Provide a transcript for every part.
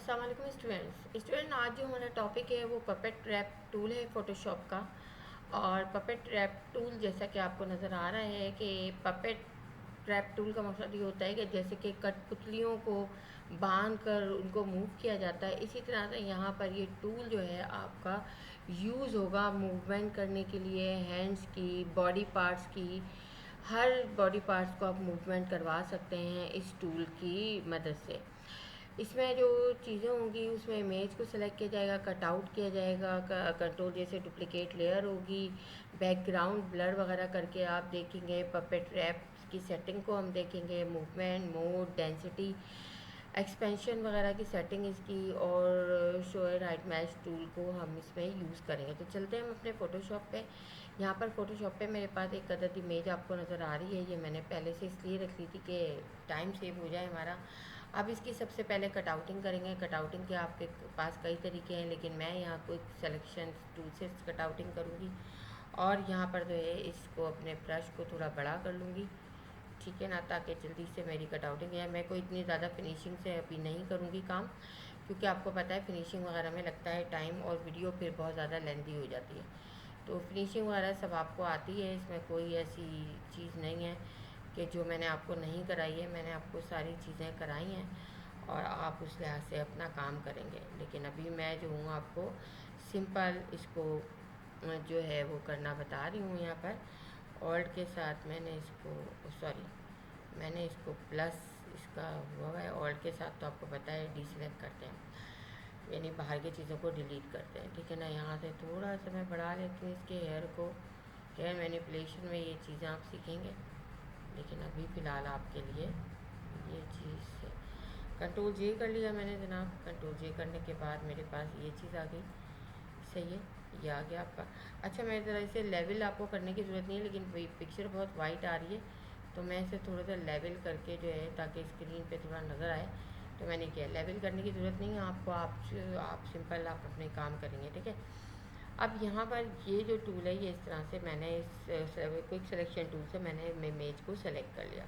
अस्सलाम वालेकुम स्टूडेंट, आज जो हमारा टॉपिक है वो पपेट रैप टूल है फ़ोटोशॉप का। और पपेट रैप टूल जैसा कि आपको नज़र आ रहा है कि पपेट रैप टूल का मकसद ये होता है कि जैसे कि कठपुतलियों को बांध कर उनको मूव किया जाता है, इसी तरह से यहाँ पर ये टूल जो है आपका यूज़ होगा मूवमेंट करने के लिए, हैंड्स की, बॉडी पार्ट्स की, हर बॉडी पार्ट्स को आप मूवमेंट करवा सकते हैं इस टूल की मदद से। इसमें जो चीज़ें होंगी उसमें इमेज को सिलेक्ट किया जाएगा, कट आउट किया जाएगा, कंट्रोल जैसे डुप्लिकेट लेयर होगी, बैकग्राउंड ब्लर वगैरह करके आप देखेंगे। पपेट रैप की सेटिंग को हम देखेंगे, मूवमेंट मोड, डेंसिटी, एक्सपेंशन वगैरह की सेटिंग इसकी, और show and height match tool को हम इसमें यूज़ करेंगे। तो चलते हैं हम अपने फ़ोटोशॉप पे। यहाँ पर फ़ोटोशॉप पे मेरे पास एक अदद इमेज आपको नज़र आ रही है। ये मैंने पहले से इसलिए रख ली थी कि टाइम सेव हो जाए हमारा। अब इसकी सबसे पहले कटआउटिंग करेंगे। कटआउटिंग के आपके पास कई तरीके हैं, लेकिन मैं यहाँ कोई सिलेक्शन टूल से कटआउटिंग करूँगी और यहाँ पर जो है इसको अपने ब्रश को थोड़ा बड़ा कर लूँगी, ठीक है ना, ताकि जल्दी से मेरी कटआउटिंग है। मैं कोई इतनी ज़्यादा फिनिशिंग से अभी नहीं करूँगी काम, क्योंकि आपको पता है फिनिशिंग वगैरह में लगता है टाइम और वीडियो फिर बहुत ज़्यादा लेंदी हो जाती है। तो फिनिशिंग वगैरह सब आपको आती है, इसमें कोई ऐसी चीज़ नहीं है कि जो मैंने आपको नहीं कराई है। मैंने आपको सारी चीज़ें कराई हैं और आप उस लिहाज से अपना काम करेंगे। लेकिन अभी मैं जो हूँ आपको सिंपल इसको जो है वो करना बता रही हूँ। यहाँ पर ऑल्ट के साथ मैंने इसको प्लस इसका हुआ है, ऑल्ट के साथ तो आपको पता है डीसेलेक्ट करते हैं, यानी बाहर की चीज़ों को डिलीट करते हैं, ठीक है ना। यहाँ से थोड़ा सा मैं बढ़ा लेती हूँ इसके हेयर को। हेयर मैनिपुलेशन में ये चीज़ें आप सीखेंगे, लेकिन अभी फ़िलहाल आपके लिए ये चीज़ कंट्रोल जे कर लिया मैंने जनाब। कंट्रोल जे करने के बाद मेरे पास ये चीज़ आ गई, सही है, ये आ गया आपका। अच्छा, मैं ज़रा इसे लेवल आपको करने की ज़रूरत नहीं है, लेकिन पिक्चर बहुत वाइट आ रही है, तो मैं इसे थोड़ा सा लेवल करके जो है ताकि स्क्रीन पे थोड़ा नज़र आए, तो मैंने किया। लेवल करने की ज़रूरत नहीं है आपको, आप सिंपल आप अपने काम करेंगे, ठीक है। अब यहाँ पर ये जो टूल है, ये इस तरह से मैंने इस क्विक सिलेक्शन टूल से मैंने इमेज को सेलेक्ट कर लिया।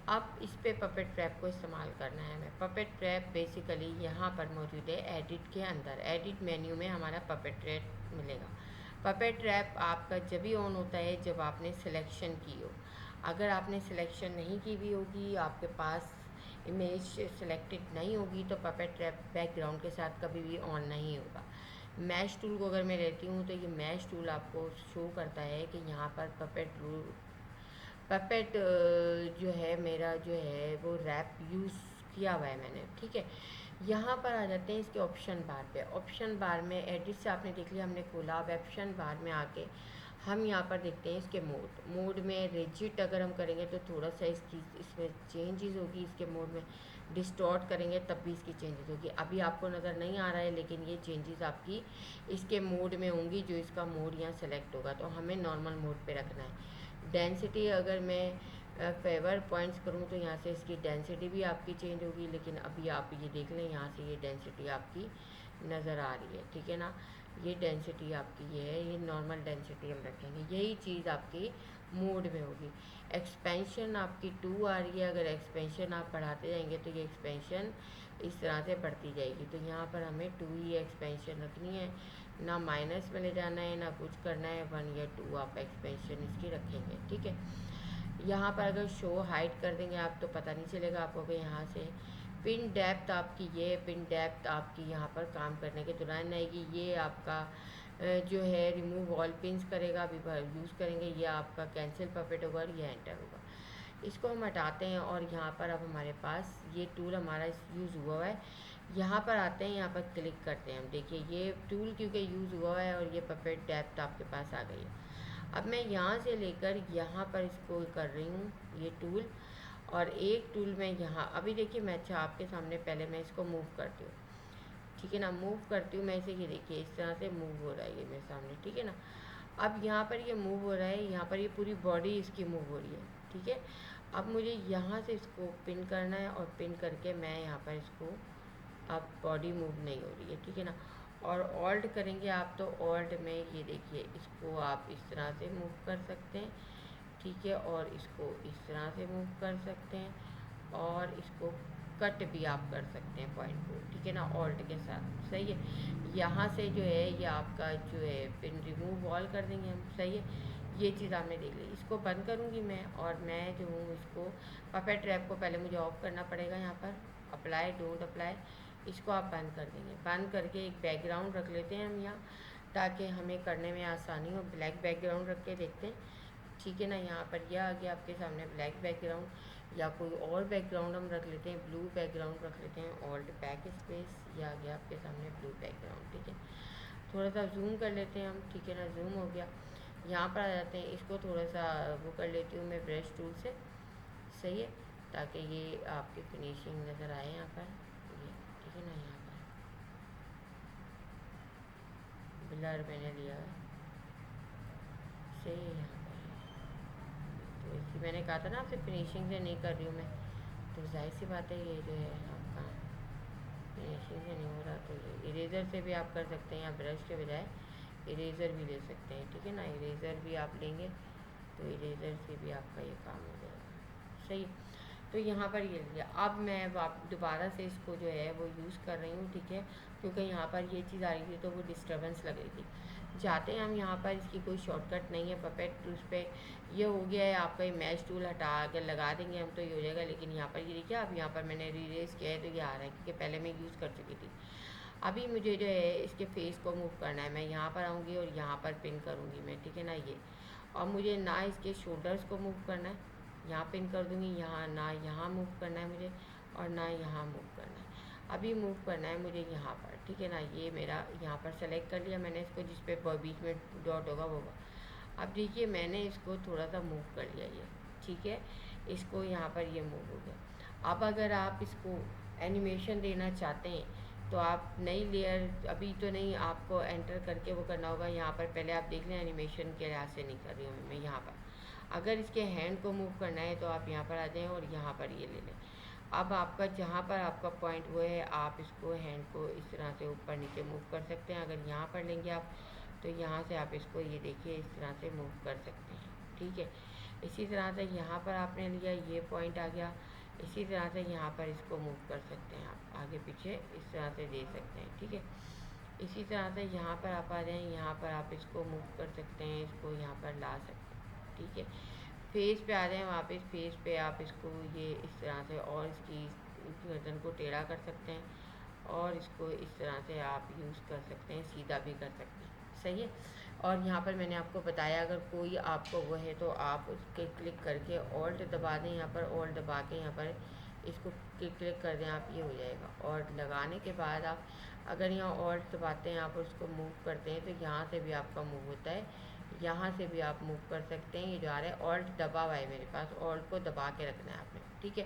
अब इस पे पपेट ट्रैप को इस्तेमाल करना है हमें। पपेट ट्रैप बेसिकली यहाँ पर मौजूद है एडिट के अंदर। एडिट मेन्यू में हमारा पपेट ट्रैप मिलेगा। पपेट ट्रैप आपका जब भी ऑन होता है जब आपने सिलेक्शन की हो। अगर आपने सिलेक्शन नहीं की हुई होगी, आपके पास इमेज सिलेक्टेड नहीं होगी, तो पपेट ट्रैप बैकग्राउंड के साथ कभी भी ऑन नहीं होगा। मैश टूल को अगर मैं लेती हूँ तो ये मैश टूल आपको शो करता है कि यहाँ पर पपेट जो है मेरा जो है वो रैप यूज़ किया हुआ है मैंने, ठीक है। यहाँ पर आ जाते हैं इसके ऑप्शन बार पे। ऑप्शन बार में एडिट से आपने देख लिया हमने खोला। अब ऑप्शन बार में आके हम यहाँ पर देखते हैं इसके मोड में रिजिड अगर हम करेंगे तो थोड़ा सा इसमें चेंजेस होगी। इसके मोड में डिस्टॉर्ट करेंगे तब भी इसकी चेंजेस होगी। अभी आपको नज़र नहीं आ रहा है, लेकिन ये चेंजेस आपकी इसके मोड में होंगी जो इसका मोड यहाँ सेलेक्ट होगा। तो हमें नॉर्मल मोड पे रखना है। डेंसिटी अगर मैं फेवर पॉइंट्स करूँ तो यहाँ से इसकी डेंसिटी भी आपकी चेंज होगी, लेकिन अभी आप ये देख लें यहाँ से ये डेंसिटी आपकी नज़र आ रही है, ठीक है ना। ये डेंसिटी आपकी ये है, ये नॉर्मल डेंसिटी हम रखेंगे। यही चीज़ आपकी मोड में होगी। एक्सपेंशन आपकी 2 आ रही है। अगर एक्सपेंशन आप बढ़ाते जाएंगे तो ये एक्सपेंशन इस तरह से बढ़ती जाएगी। तो यहाँ पर हमें 2 ही एक्सपेंशन रखनी है, ना माइनस में ले जाना है ना कुछ करना है। 1 या 2 आप एक्सपेंशन इसकी रखेंगे, ठीक है। यहाँ पर अगर शो हाइड कर देंगे आप तो पता नहीं चलेगा आपको कि यहाँ से पिन डेप्थ आपकी, ये पिन डेप्थ आपकी यहाँ पर काम करने के दौरान आएगी। ये आपका जो है रिमूव ऑल पिंस करेगा, अभी यूज़ करेंगे। ये आपका कैंसिल पपेट होगा और ये एंटर होगा। इसको हम हटाते हैं और यहाँ पर अब हमारे पास ये टूल हमारा यूज़ हुआ है। यहाँ पर आते हैं, यहाँ पर क्लिक करते हैं हम। देखिए ये टूल क्योंकि यूज़ हुआ है और ये पपेट डेप्थ आपके पास आ गई है। अब मैं यहाँ से लेकर यहाँ पर इसको कर रही हूँ ये टूल, और एक टूल में यहाँ अभी देखिए मैं अच्छा आपके सामने पहले मैं इसको मूव करती हूँ, ठीक है ना। मूव करती हूँ मैं इसे, ये देखिए इस तरह से मूव हो रहा है ये मेरे सामने, ठीक है ना। अब यहाँ पर ये मूव हो रहा है, यहाँ पर ये पूरी बॉडी इसकी मूव हो रही है, ठीक है। अब मुझे यहाँ से इसको पिन करना है और पिन करके मैं यहाँ पर इसको, अब बॉडी मूव नहीं हो रही है, ठीक है ना। और ऑल्ट करेंगे आप तो ऑल्ट में ये देखिए इसको आप इस तरह से मूव कर सकते हैं, ठीक है, और इसको इस तरह से मूव कर सकते हैं, और इसको कट भी आप कर सकते हैं पॉइंट को, ठीक है ना, ऑल्ट के साथ। सही है, यहाँ से जो है ये आपका जो है पिन रिमूव ऑल कर देंगे हम। सही है, ये चीज़ आपने देख ली। इसको बंद करूँगी मैं, और मैं जो हूँ इसको पपेट ट्रैप को पहले मुझे ऑफ करना पड़ेगा। यहाँ पर अप्लाई, डोंट अप्लाई, इसको आप बंद कर देंगे। बंद करके एक बैकग्राउंड रख लेते हैं हम यहाँ, ताकि हमें करने में आसानी हो। ब्लैक बैकग्राउंड रख के देखते हैं, ठीक है ना। यहाँ पर यह आ गया आपके सामने ब्लैक बैकग्राउंड, या कोई और बैकग्राउंड हम रख लेते हैं, ब्लू बैकग्राउंड रख लेते हैं, ऑल्ट बैक स्पेस, यह आ गया आपके सामने ब्लू बैकग्राउंड, ठीक है। थोड़ा सा जूम कर लेते हैं हम, ठीक है ना, जूम हो गया। यहाँ पर आ जाते हैं, इसको थोड़ा सा वो कर लेती हूँ मैं ब्रश टूल से। सही है, ताकि ये आपकी फिनिशिंग नज़र आए यहाँ पर, ये ठीक है ना। यहाँ पर ब्लर मैंने लिया है, सही है। यहाँ पर तो इसकी मैंने कहा था ना आपसे फिनिशिंग से नहीं कर रही हूँ मैं, तो जाहिर सी बात है ये जो है आपका फिनिशिंग से नहीं हो रहा। तो ये इरेज़र से भी आप कर सकते हैं, या ब्रश के बजाय इरेज़र भी ले सकते हैं, ठीक है ना। इरेज़र भी आप लेंगे तो इरेज़र से भी आपका ये काम हो जाएगा। सही है, तो यहाँ पर ये लिया। अब मैं दोबारा से इसको जो है वो यूज़ कर रही हूँ, ठीक है, क्योंकि यहाँ पर ये चीज़ आ रही थी तो वो डिस्टर्बेंस लग रही थी। जाते हैं हम यहाँ पर, इसकी कोई शॉर्टकट नहीं है। पपेट टूल्स पे ये हो गया है आपका, इमेज टूल हटा कर लगा देंगे हम तो ये हो जाएगा। लेकिन यहाँ पर ये देखिए, अब यहाँ पर मैंने रीरेज किया है तो ये आ रहा है, क्योंकि पहले मैं यूज़ कर चुकी थी। अभी मुझे जो है इसके फेस को मूव करना है। मैं यहाँ पर आऊँगी और यहाँ पर पिन करूँगी मैं, ठीक है ना, ये। और मुझे ना इसके शोल्डर्स को मूव करना है, यहाँ पिन कर दूँगी, यहाँ ना यहाँ मूव करना है मुझे, और ना यहाँ मूव करना है। अभी मूव करना है मुझे यहाँ पर, ठीक है ना। ये मेरा यहाँ पर सेलेक्ट कर लिया मैंने इसको, जिस पे बीच में डॉट होगा वो होगा। अब देखिए मैंने इसको थोड़ा सा मूव कर लिया ये, ठीक है, इसको यहाँ पर ये मूव हो गया। अब अगर आप इसको एनिमेशन देना चाहते हैं तो आप नई लेयर, अभी तो नहीं, आपको एंटर करके वो करना होगा। यहाँ पर पहले आप देख लें, एनिमेशन के लिहाज से नहीं कर रही हूँ मैं यहाँ पर। अगर इसके हैंड को मूव करना है तो आप यहाँ पर आ जाएँ और यहाँ पर ये ले लें। अब आपका जहाँ पर आपका पॉइंट वो है, आप इसको हैंड को इस तरह से ऊपर नीचे मूव कर सकते हैं। अगर यहाँ पर लेंगे आप तो यहाँ से आप इसको ये देखिए इस तरह से मूव कर सकते हैं, ठीक है। इसी तरह से यहाँ पर आपने लिया, ये पॉइंट आ गया, इसी तरह से यहाँ पर इसको मूव कर सकते हैं आप, आगे पीछे इस तरह से दे सकते हैं, ठीक है। इसी तरह से यहाँ पर आप आ जाएँ, यहाँ पर आप इसको मूव कर सकते हैं, इसको यहाँ पर ला सकते हैं, ठीक है। फेस पे आ जाएँ वापस, फेस पे आप इसको ये इस तरह से, और इसकी गर्दन को टेढ़ा कर सकते हैं, और इसको इस तरह से आप यूज़ कर सकते हैं, सीधा भी कर सकते हैं। सही है, और यहाँ पर मैंने आपको बताया, अगर कोई आपको वो है तो आप उसके क्लिक करके ऑल्ट दबा दें, यहाँ पर ऑल्ट दबा के यहाँ पर इसको क्लिक कर दें आप, ये हो जाएगा। और लगाने के बाद आप अगर यहाँ ऑल्ट दबाते हैं, आप उसको मूव करते हैं तो यहाँ से भी आपका मूव होता है, यहाँ से भी आप मूव कर सकते हैं। ये जो आ रहा है ऑल्ट दबा हुआ है मेरे पास, ऑल्ट को दबा के रखना है आपने, ठीक है।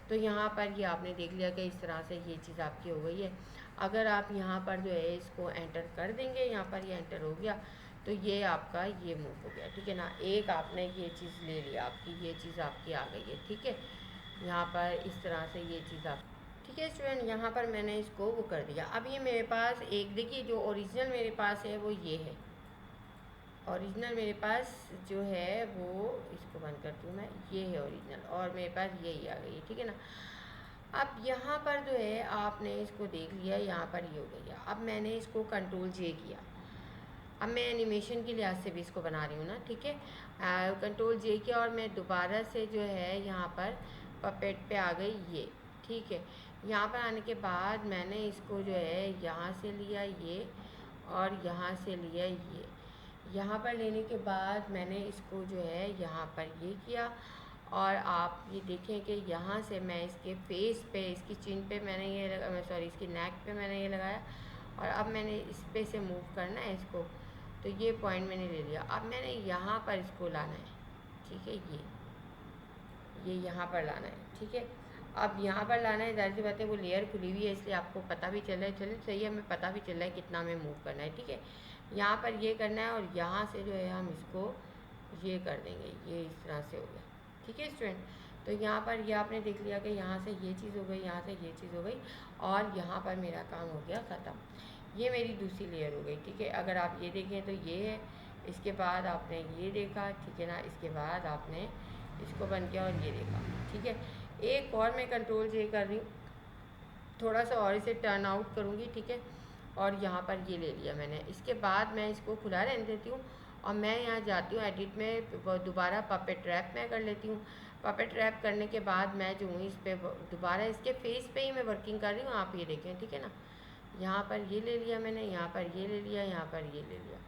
तो यहाँ पर ये आपने देख लिया कि इस तरह से ये चीज़ आपकी हो गई है। अगर आप यहाँ पर जो है इसको एंटर कर देंगे, यहाँ पर ये एंटर हो गया तो ये आपका ये मूव हो गया, ठीक है ना। एक आपने ये चीज़ ले लिया, आपकी ये चीज़ आपकी आ गई है, ठीक है। यहाँ पर इस तरह से ये चीज़ आप, ठीक है स्टूडेंट, यहाँ पर मैंने इसको वो कर दिया। अब ये मेरे पास एक देखिए, जो ओरिजिनल मेरे पास है वो ये है। ओरिजिनल मेरे पास जो है वो, इसको बंद करती हूँ मैं, ये है ओरिजिनल, और मेरे पास यही आ गई है, ठीक है ना। अब यहाँ पर जो है आपने इसको देख लिया, यहाँ पर ये हो गई है। अब मैंने इसको कंट्रोल जे किया। अब मैं एनिमेशन के लिहाज से भी इसको बना रही हूँ ना, ठीक है। कंट्रोल जे किया और मैं दोबारा से जो है यहाँ पर पपेट पे आ गई ये, ठीक है। यहाँ पर आने के बाद मैंने इसको जो है यहाँ से लिया ये, और यहाँ से लिया ये। यहाँ पर लेने के बाद मैंने इसको जो है यहाँ पर ये किया, और आप ये देखें कि यहाँ से मैं इसके फेस पे, इसकी चिन पे मैंने ये लगा, सॉरी इसकी नेक पे मैंने ये लगाया, और अब मैंने इस पे से मूव करना है इसको, तो ये पॉइंट मैंने ले लिया। अब मैंने यहाँ पर इसको लाना है, ठीक है, ये यहाँ पर लाना है, ठीक है। अब यहाँ पर लाना है, ज़ाहिर सी बात है वो लेयर खुली हुई है इसलिए आपको पता भी चल रहा है, चलिए सही है, हमें पता भी चल रहा है कितना हमें मूव करना है, ठीक है। यहाँ पर ये करना है, और यहाँ से जो है हम इसको ये कर देंगे, ये इस तरह से हो गया, ठीक है स्टूडेंट। तो यहाँ पर ये आपने देख लिया कि यहाँ से ये चीज़ हो गई, यहाँ से ये चीज़ हो गई, और यहाँ पर मेरा काम हो गया ख़त्म। ये मेरी दूसरी लेयर हो गई, ठीक है। अगर आप ये देखें तो ये है, इसके बाद आपने ये देखा, ठीक है ना, इसके बाद आपने इसको बंद किया और ये देखा, ठीक है। एक और मैं कंट्रोल जे कर रही हूँ, थोड़ा सा और इसे टर्न आउट करूँगी, ठीक है। और यहाँ पर ये ले लिया मैंने। इसके बाद मैं इसको खुला रहने देती हूँ और मैं यहाँ जाती हूँ एडिट में, दोबारा पपेट रैप में कर लेती हूँ। पपेट रैप करने के बाद मैं जो हूँ इस पर दोबारा इसके फेस पे ही मैं वर्किंग कर रही हूँ, आप ये देखें, ठीक है ना। यहाँ पर ये ले लिया मैंने, यहाँ पर ये ले लिया, यहाँ पर ये ले लिया।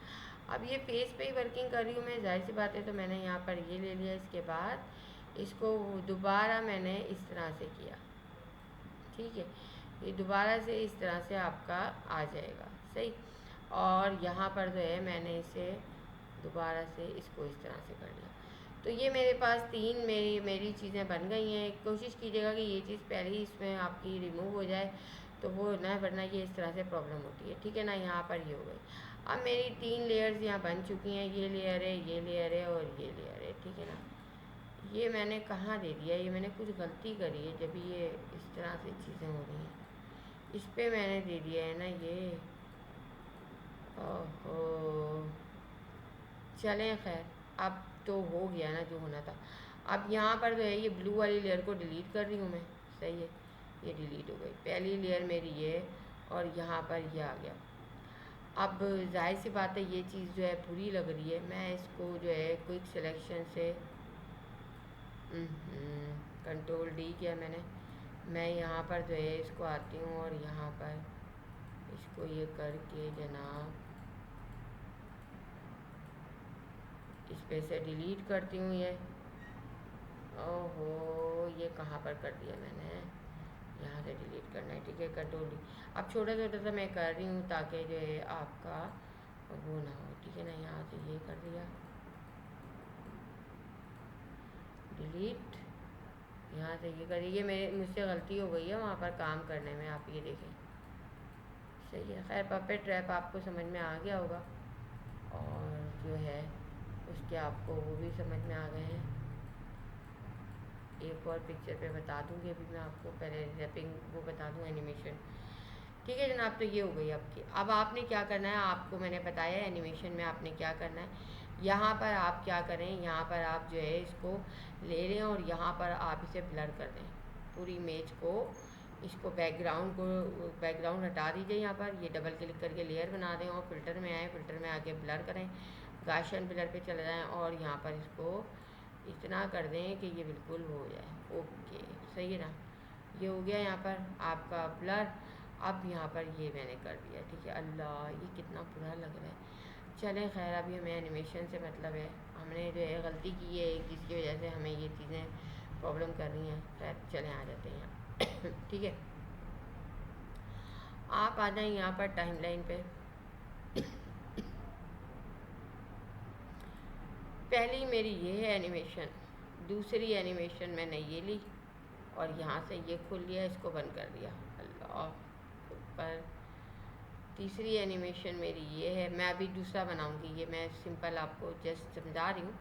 अब ये फेस पे ही वर्किंग कर रही हूँ मैं, जाहिर सी बात है, तो मैंने यहाँ पर ये ले लिया। इसके बाद इसको दोबारा मैंने इस तरह से किया, ठीक है। ये दोबारा से इस तरह से आपका आ जाएगा, सही। और यहाँ पर जो है मैंने इसे दोबारा से इसको इस तरह से कर लिया। तो ये मेरे पास तीन मेरी चीज़ें बन गई हैं। कोशिश कीजिएगा कि ये चीज़ पहले ही इसमें आपकी रिमूव हो जाए, तो वो ना, वरना ये इस तरह से प्रॉब्लम होती है, ठीक है ना। यहाँ पर ये हो गई। अब मेरी 3 लेयर्स यहाँ बन चुकी हैं। ये लेयर है, ये लेयर है और ये लेयर है, ठीक है ना। ये मैंने कहाँ दे दिया, ये मैंने कुछ गलती करी है जब ये इस तरह से चीज़ें हो रही हैं। इस पे मैंने दे दिया है ना ये। ओहो, चलें खैर, अब तो हो गया ना जो होना था। अब यहाँ पर जो है ये ब्लू वाली लेयर को डिलीट कर रही हूँ मैं, सही है। ये डिलीट हो गई पहली लेयर मेरी ये, और यहाँ पर ये आ गया। अब जाहिर सी बात है ये चीज़ जो है बुरी लग रही है। मैं इसको जो है क्विक सिलेक्शन से कंट्रोल डी किया मैंने। मैं यहाँ पर जो है इसको आती हूँ और यहाँ पर इसको ये करके जनाब इस पे से डिलीट करती हूँ ये। ओहो, ये कहाँ पर कर दिया मैंने, यहाँ से डिलीट करना है, ठीक है, कंट्रोल डी। अब छोटा छोटा सा मैं कर रही हूँ ताकि जो है आपका वो ना हो, ठीक है ना। यहाँ से ये कर दिया डिलीट, यहाँ से ये करिए। ये मुझसे गलती हो गई है वहाँ पर काम करने में, आप ये देखें, सही है। खैर पपेट रैप आपको समझ में आ गया होगा, और जो है उसके आपको वो भी समझ में आ गए हैं। एक और पिक्चर पे बता दूँगी अभी मैं आपको, पहले रैपिंग वो बता दूँ, एनिमेशन, ठीक है जनाब। तो ये हो गई आपकी। अब आपने क्या करना है, आपको मैंने बताया एनिमेशन में आपने क्या करना है। यहाँ पर आप क्या करें, यहाँ पर आप जो है इसको ले लें और यहाँ पर आप इसे ब्लर कर दें पूरी इमेज को। इसको बैकग्राउंड हटा दीजिए। यहाँ पर ये डबल क्लिक करके लेयर बना दें और फिल्टर में आए, फिल्टर में आके ब्लर करें, गाशन ब्लर पे चले जाएँ और यहाँ पर इसको इतना कर दें कि ये बिल्कुल हो जाए। ओके, सही है ना। ये हो गया यहाँ पर आपका ब्लर। अब यहाँ पर ये मैंने कर दिया, ठीक है। अल्लाह, ये कितना बुरा लग रहा है। चलें खैर, अभी हमें एनिमेशन से मतलब है, हमने जो है गलती की है एक, जिसकी वजह से हमें ये चीज़ें प्रॉब्लम कर रही हैं। खैर चलें, आ जाते हैं यहाँ ठीक है। आप आ जाएँ यहाँ पर टाइमलाइन पे। पहली मेरी ये है एनिमेशन, दूसरी एनिमेशन मैंने ये ली और यहाँ से ये खोल लिया, इसको बंद कर दिया। अल्लाह पर तीसरी एनिमेशन मेरी ये है। मैं अभी दूसरा बनाऊंगी, ये मैं सिंपल आपको जस्ट समझा रही हूँ।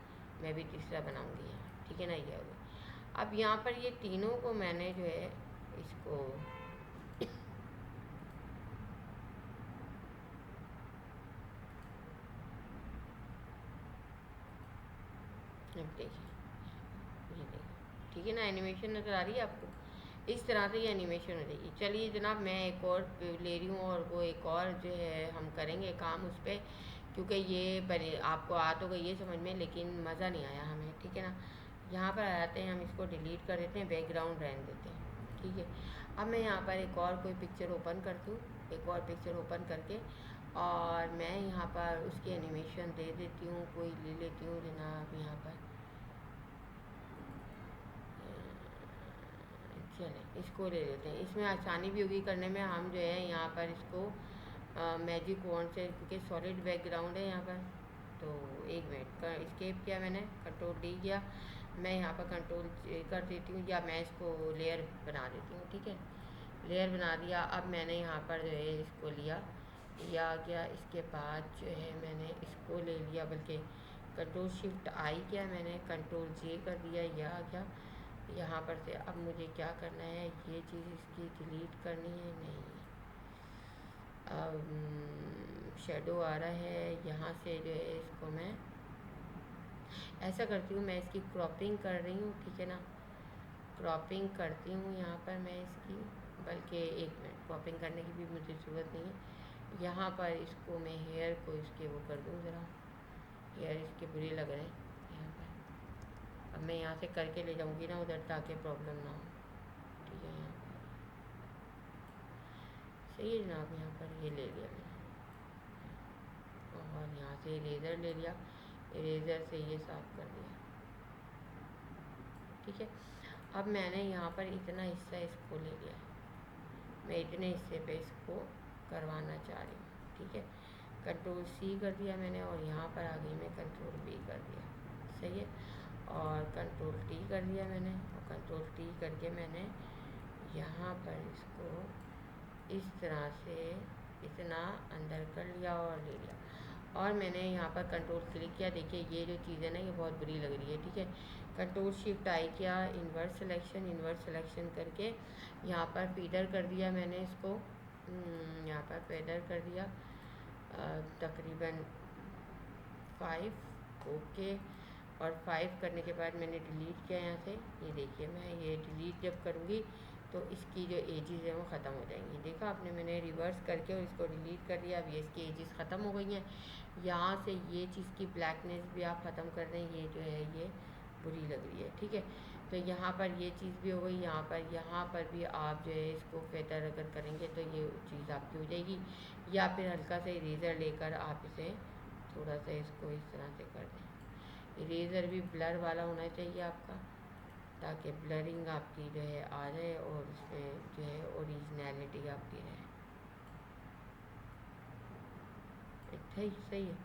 मैं भी तीसरा बनाऊंगी यहाँ, ठीक है ना। ये होगा। अब यहाँ पर ये तीनों को मैंने जो है इसको देखिए, ये देखिए, ठीक है ना। एनिमेशन नज़र आ रही है आपको, इस तरह से ये एनिमेशन हो जाएगी। चलिए जनाब, मैं एक और ले रही हूँ और वो एक और जो है हम करेंगे काम उस पर, क्योंकि ये बने आपको आ तो गई ये समझ में, लेकिन मज़ा नहीं आया हमें, ठीक है ना। यहाँ पर आ जाते हैं, हम इसको डिलीट कर देते हैं, बैकग्राउंड रहने देते हैं, ठीक है। अब मैं यहाँ पर एक और कोई पिक्चर ओपन करती हूँ, एक और पिक्चर ओपन करके और मैं यहाँ पर उसकी एनिमेशन दे देती हूँ, कोई ले लेती हूँ जनाब। यहाँ पर चलें, इसको ले लेते हैं, इसमें आसानी भी होगी करने में। हम जो है यहाँ पर इसको मैजिक वॉन्ड से, क्योंकि सॉलिड बैकग्राउंड है यहाँ पर, तो एक मिनट का स्केप किया मैंने, कंट्रोल डी किया। मैं यहाँ पर कंट्रोल कर देती हूँ, या मैं इसको लेयर बना देती हूँ, ठीक है। लेयर बना दिया। अब मैंने यहाँ पर जो है इसको लिया, या गया। इसके बाद जो है मैंने इसको ले लिया, बल्कि कंट्रोल शिफ्ट आई किया मैंने, कंट्रोल जे कर दिया, यह आ गया यहाँ पर से। अब मुझे क्या करना है, ये चीज़ इसकी डिलीट करनी है, नहीं, अब शेडो आ रहा है यहाँ से, जो है इसको मैं ऐसा करती हूँ, मैं इसकी क्रॉपिंग कर रही हूँ, ठीक है ना। क्रॉपिंग करती हूँ यहाँ पर मैं इसकी, बल्कि एक मिनट पॉपिंग करने की भी मुझे ज़रूरत नहीं है। यहाँ पर इसको मैं हेयर को इसके वो कर दूँ ज़रा, हेयर इसके बुरे लग रहे हैं यहाँ पर। अब मैं यहाँ से करके ले जाऊँगी ना उधर, ताकि प्रॉब्लम ना हो। ठीक है, यहाँ पर सही है जनाब। यहाँ पर ये ले लिया मैंने, और यहाँ से इरेज़र ले लिया, इरेज़र से ये साफ़ कर दिया। ठीक है, अब मैंने यहाँ पर इतना हिस्सा इसको ले लिया, मैं इतने हिस्से पे इसको करवाना चाह रही हूँ। ठीक है, कंट्रोल सी कर दिया मैंने, और यहाँ पर आ गई मैं कंट्रोल बी कर दिया। सही है, और कंट्रोल टी कर दिया मैंने, और कंट्रोल टी करके मैंने यहाँ पर इसको इस तरह से इतना अंदर कर लिया और ले लिया, और मैंने यहाँ पर कंट्रोल क्लिक किया। देखिए ये जो चीज़ है ना, ये बहुत बुरी लग रही है। ठीक है, कंट्रोल शिफ्ट आई किया, इन्वर्स सिलेक्शन करके यहाँ पर फीडर कर दिया मैंने इसको, यहाँ पर फीडर कर दिया तकरीबन 5। ओके, और 5 करने के बाद मैंने डिलीट किया यहाँ से। ये देखिए, मैं ये डिलीट जब करूँगी तो इसकी जो एजेस हैं वो ख़त्म हो जाएंगी। देखा आपने, मैंने रिवर्स करके और इसको डिलीट कर दिया। अब ये इसकी एजेस ख़त्म हो गई हैं। यहाँ से ये चीज़ की ब्लैकनेस भी आप ख़त्म कर दें, ये जो है ये बुरी लग रही है। ठीक है, तो यहाँ पर ये चीज़ भी हो गई। यहाँ पर भी आप जो है इसको फेदर अगर करेंगे तो ये चीज़ आपकी हो जाएगी, या फिर हल्का सा इरेज़र लेकर आप इसे थोड़ा सा इसको इस तरह से कर दें। इरेज़र भी ब्लर वाला होना चाहिए आपका, ताकि ब्लरिंग आपकी जो है आ जाए और उसमें जो है ओरिजिनलिटी आपकी रहे। सही है,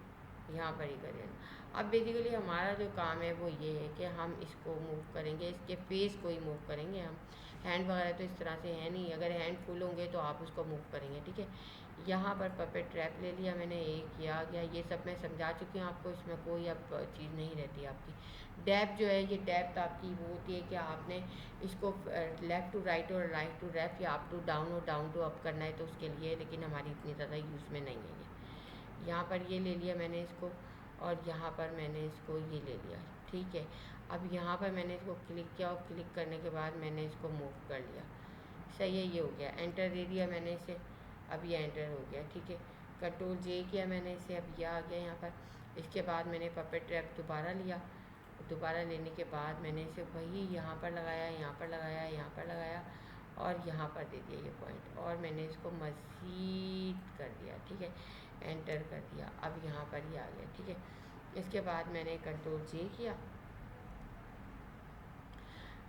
यहाँ पर ही करें। अब बेसिकली हमारा जो काम है वो ये है कि हम इसको मूव करेंगे, इसके फेस को ही मूव करेंगे हम। हैंड वगैरह तो इस तरह से है नहीं, अगर हैंड फुल होंगे तो आप उसको मूव करेंगे। ठीक है, यहाँ पर पपेट ट्रैप ले लिया मैंने, एक ये आ गया। ये सब मैं समझा चुकी हूँ आपको, इसमें कोई अब चीज़ नहीं रहती आपकी। डैप जो है, ये डेप्थ आपकी वो होती है कि आपने इसको लेफ़्ट टू राइट और राइट टू लेफ़्ट या अप टू डाउन और डाउन टू अप करना है तो उसके लिए, लेकिन हमारी इतनी ज़्यादा यूज़ में नहीं है ये। यहाँ पर ये ले लिया मैंने इसको, और यहाँ पर मैंने इसको ये ले लिया। ठीक है, अब यहाँ पर मैंने इसको क्लिक किया, और क्लिक करने के बाद मैंने इसको मूव कर लिया। सही है, ये हो गया। एंटर दे दिया मैंने इसे, अब ये एंटर हो गया। ठीक है, कंट्रोल जे किया मैंने इसे, अब यह आ गया यहाँ पर। इसके बाद मैंने पपेट ट्रैप दोबारा लिया, दोबारा लेने के बाद मैंने इसे वही यहाँ पर लगाया, यहाँ पर लगाया, यहाँ पर लगाया, और यहाँ पर दे दिया ये पॉइंट, और मैंने इसको मज़ीद कर दिया। ठीक है, एंटर कर दिया, अब यहाँ पर ही आ गया। ठीक है, इसके बाद मैंने कंट्रोल जे किया,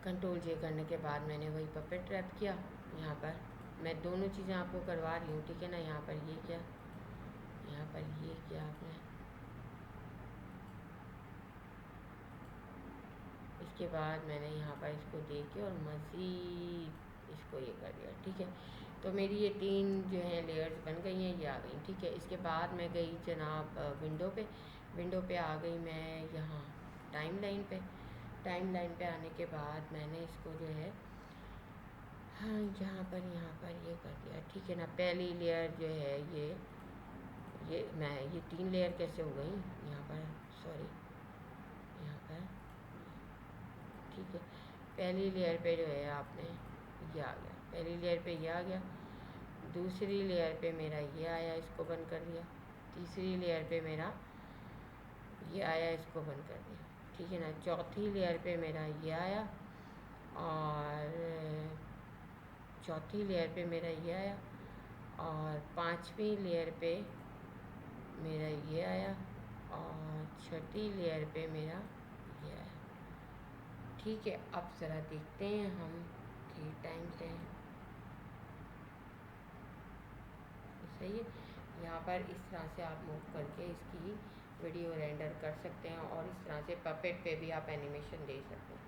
कंट्रोल जे करने के बाद मैंने वही पपेट ट्रैप किया। यहाँ पर मैं दोनों चीज़ें आपको करवा रही हूँ। ठीक है ना, यहाँ पर ये किया, यहाँ पर ये किया आपने, इसके बाद मैंने यहाँ पर इसको दे के और मज़ीद इसको ये कर दिया। ठीक है, तो मेरी ये 3 जो है लेयर्स बन गई हैं, ये आ गई। ठीक है, इसके बाद मैं गई जनाब विंडो पे आ गई मैं यहाँ टाइमलाइन पे आने के बाद मैंने इसको जो है हाँ यहाँ पर ये कर दिया। ठीक है ना, पहली लेयर जो है ये 3 लेयर कैसे हो गई यहाँ पर, सॉरी यहाँ पर। ठीक है, पहली लेयर पे जो है आपने ये आ गया, पहली लेयर पे ये आ गया, दूसरी लेयर पे मेरा ये आया, इसको बंद कर दिया, तीसरी लेयर पे मेरा ये आया, इसको बंद कर दिया। ठीक है ना, चौथी लेयर पे मेरा ये आया, और चौथी लेयर पे मेरा ये आया, और 5वीं लेयर पे मेरा ये आया, और छठी लेयर पे मेरा ये आया। ठीक है, अब ज़रा देखते हैं हम कि टाइम से सही है। यहाँ पर इस तरह से आप मूव करके इसकी वीडियो रेंडर कर सकते हैं, और इस तरह से पपेट पे भी आप एनिमेशन दे सकते हैं।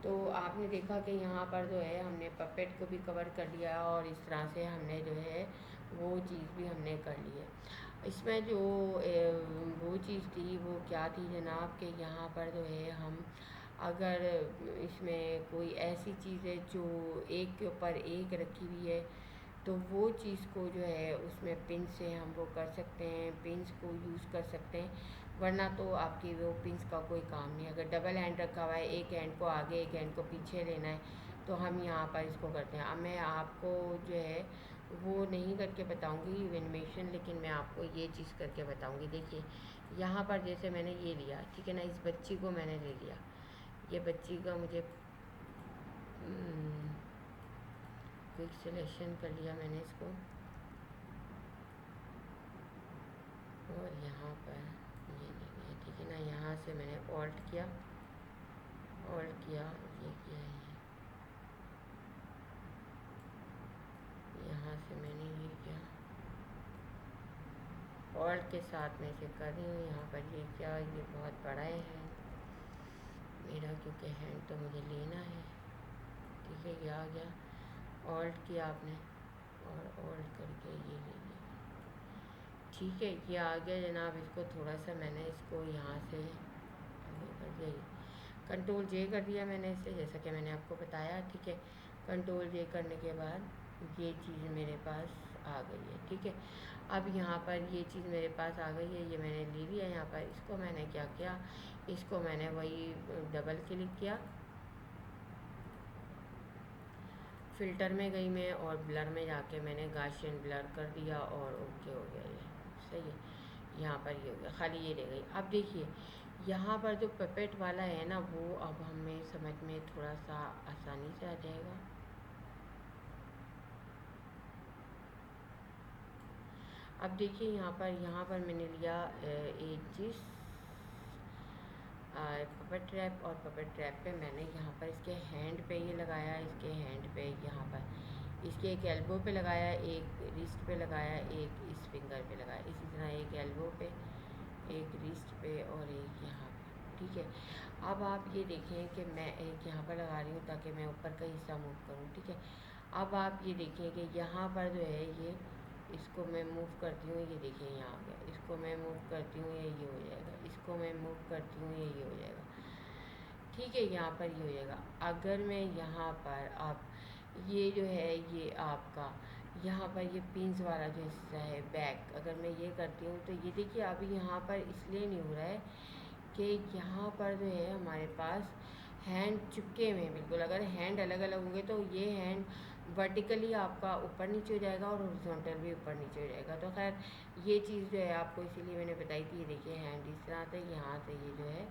तो आपने देखा कि यहाँ पर जो है हमने पपेट को भी कवर कर लिया, और इस तरह से हमने जो है वो चीज़ भी हमने कर ली है। इसमें जो वो चीज़ थी वो क्या थी जनाब, कि यहाँ पर जो है हम अगर इसमें कोई ऐसी चीज़ है जो एक के ऊपर एक रखी हुई है, तो वो चीज़ को जो है उसमें पिन से हम वो कर सकते हैं, पिन्स को यूज़ कर सकते हैं, वरना तो आपकी वो पिन्स का कोई काम नहीं। अगर डबल हैंड रखा हुआ है, एक हैंड को आगे एक हैंड को पीछे लेना है, तो हम यहाँ पर इसको करते हैं। अब मैं आपको जो है वो नहीं करके बताऊँगी एनिमेशन, लेकिन मैं आपको ये चीज़ करके बताऊँगी। देखिए यहाँ पर जैसे मैंने ये लिया, ठीक है ना, इस बच्ची को मैंने ले लिया, ये बच्ची का मुझे क्विक सिलेक्शन कर लिया मैंने इसको, और यहाँ पर ये ले लिया, ठीक है ना। यहाँ से मैंने ऑल्ट किया, ये किया है, यहाँ से मैंने ये किया, ऑल्ट के साथ में इसे कर रही हूँ। यहाँ पर ये क्या, ये बहुत बड़ा है मेरा, क्योंकि हैंड तो मुझे लेना है, ठीक है। ये आ गया, ऑल्ट किया आपने और ऑल्ट करके ये ले लिया, ठीक है। ये आ गया जनाब। इसको थोड़ा सा मैंने इसको यहाँ से कर दिया, कंट्रोल जे कर दिया मैंने इसे, जैसा कि मैंने आपको बताया, ठीक है। कंट्रोल जे करने के बाद ये चीज़ मेरे पास आ गई है, ठीक है। अब यहाँ पर ये चीज़ मेरे पास आ गई है, ये मैंने ले लिया यहाँ पर। इसको मैंने क्या किया, इसको मैंने वही डबल क्लिक किया, फ़िल्टर में गई मैं और ब्लर में जाके मैंने गाशियन ब्लर कर दिया और ओके हो गया, ये सही है। यहाँ पर ये हो गया, खाली ये रह गई। अब देखिए यहाँ पर जो पपेट वाला है ना, वो अब हमें समझ में थोड़ा सा आसानी से आ जाएगा। अब देखिए यहाँ पर मैंने लिया एजिस पपेट ट्रैप, और पपेट ट्रैप पे मैंने यहाँ पर इसके हैंड पे ये लगाया, इसके हैंड पे यहाँ पर इसके एक एल्बो पे लगाया, एक रिस्ट पे लगाया, एक इस फिंगर पे लगाया, इसी तरह एक एल्बो पे, एक रिस्ट पे और एक यहाँ पे, ठीक है। अब आप ये देखें कि मैं एक यहाँ पर लगा रही हूँ ताकि मैं ऊपर का हिस्सा मूव करूँ, ठीक है। अब आप ये देखिए कि यहाँ पर जो है ये, इसको मैं मूव करती हूँ, ये देखिए यहाँ आ गया, इसको मैं मूव करती हूँ, ये हो जाएगा, इसको मैं मूव करती हूँ, ये हो जाएगा, ठीक है। यहाँ पर ये हो जाएगा। अगर मैं यहाँ पर आप ये जो है ये आपका यहाँ पर ये पिंस वाला जो हिस्सा है बैक, अगर मैं ये करती हूँ तो ये देखिए अभी यहाँ पर इसलिए नहीं हो रहा है कि यहाँ पर जो है हमारे पास हैंड चिपके हुए हैं बिल्कुल। अगर हैंड अलग अलग होंगे तो ये हैंड वर्टिकली आपका ऊपर नीचे हो जाएगा और हॉरिजॉन्टल भी ऊपर नीचे हो जाएगा। तो खैर ये चीज़ जो है आपको इसीलिए मैंने बताई थी। ये देखिए हैंड इस तरह से, यहाँ से ये जो है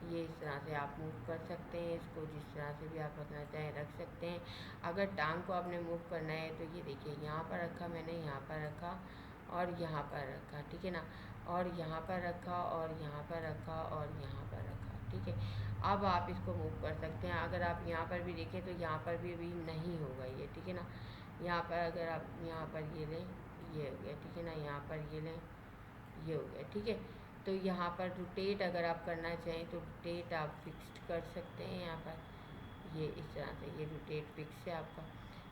ये इस तरह से आप मूव कर सकते हैं, इसको जिस तरह से भी आप रखना चाहें रख सकते हैं। अगर टांग को आपने मूव करना है तो ये देखिए यहाँ पर रखा मैंने, यहाँ पर रखा और यहाँ पर रखा, ठीक है ना, और यहाँ पर रखा और यहाँ पर रखा और यहाँ पर रखा, ठीक है। अब आप इसको मूव कर सकते हैं। अगर आप यहाँ पर भी देखें तो यहाँ पर भी अभी नहीं होगा ये, ठीक है ना। यहाँ पर अगर आप यहाँ पर ये लें, ये हो गया, ठीक है ना, यहाँ पर ये लें, ये हो गया, ठीक है। तो यहाँ पर रोटेट अगर आप करना चाहें तो रोटेट आप फिक्स्ड कर सकते हैं यहाँ पर, ये इस तरह से ये रोटेट फिक्स है आपका,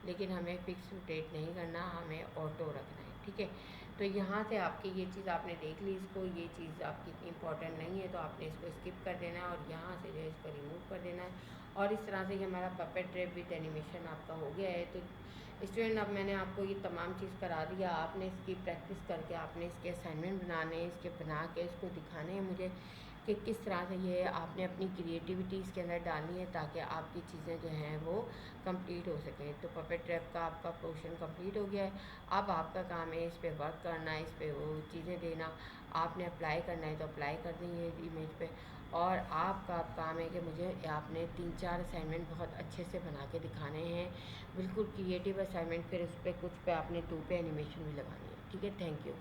लेकिन हमें फिक्स रोटेट नहीं करना, हमें ऑटो रखना है, ठीक है। तो यहाँ से आपकी ये चीज़ आपने देख ली, इसको ये चीज़ आपकी इतनी इंपॉर्टेंट नहीं है तो आपने इसको स्किप कर देना है और यहाँ से जो है इसको रिमूव कर देना है। और इस तरह से कि हमारा पपेट ट्रैप विद एनिमेशन आपका हो गया है। तो स्टूडेंट अब मैंने आपको ये तमाम चीज़ करा दिया, आपने इसकी प्रैक्टिस करके आपने इसके असाइनमेंट बनाने हैं, इसके बना के इसको दिखाने हैं मुझे कि किस तरह से ये आपने अपनी क्रिएटिविटी इसके अंदर डालनी है ताकि आपकी चीज़ें जो हैं वो कंप्लीट हो सकें। तो पपेट ट्रैप का आपका पोर्शन कंप्लीट हो गया है। अब आपका काम है इस पे वर्क करना है, इस पे वो चीज़ें देना, आपने अप्लाई करना है तो अप्लाई कर देंगे इमेज पे। और आपका काम है कि मुझे आपने 3-4 असाइनमेंट बहुत अच्छे से बना के दिखाने हैं, बिल्कुल क्रिएटिव असाइनमेंट, फिर उस पर कुछ पे आपने 2 पे एनिमेशन भी लगानी है, ठीक है। Thank you.